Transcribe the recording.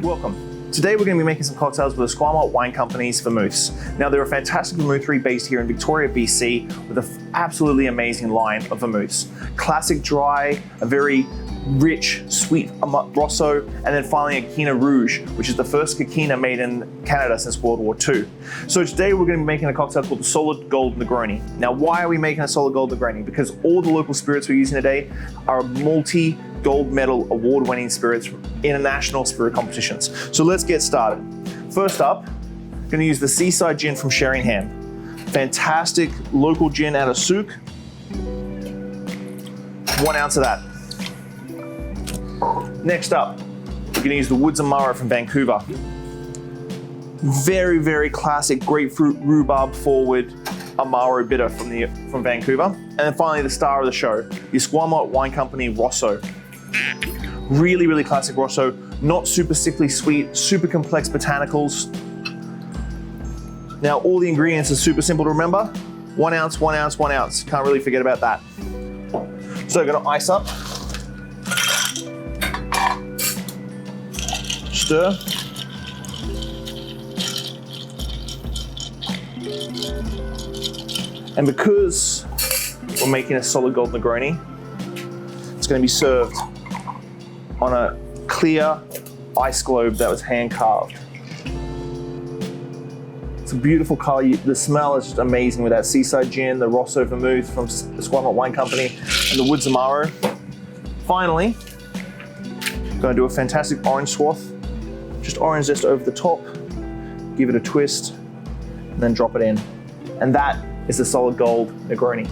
Welcome. Today we're going to be making some cocktails with Esquimalt Wine Company's Vermouths. Now they're a fantastic vermouthery based here in Victoria, BC, with an absolutely amazing line of vermouths. Classic dry, a very rich, sweet Rosso, and then finally a Quina Rouge, which is the first Quina made in Canada since World War II. So today we're going to be making a cocktail called the Soldi Gold Negroni. Now why are we making a Soldi Gold Negroni? Because all the local spirits we're using today are multi-gold medal award-winning spirits from international spirit competitions. So let's get started. First up, I'm going to use the Seaside Gin from Sheringham. Fantastic local gin out of Souk. 1 ounce of that. Next up, we're going to use the Woods Amaro from Vancouver. Very, very classic grapefruit rhubarb forward Amaro bitter from Vancouver. And then finally the star of the show, the Esquimalt Wine Company Rosso. Really, really classic Rosso, not super sickly sweet, super complex botanicals. Now all the ingredients are super simple to remember. 1 ounce, 1 ounce, 1 ounce. Can't really forget about that. So I'm gonna ice up. Stir. And because we're making a Soldi Gold Negroni, it's going to be served on a clear ice globe that was hand carved. It's a beautiful color. The smell is just amazing with that Seaside Gin, the Rosso Vermouth from Esquimalt Wine Company, and the Woods Amaro. Finally, I'm going to do a fantastic orange swath. Just orange zest over the top, give it a twist, and then drop it in. And that is the Soldi Gold Negroni.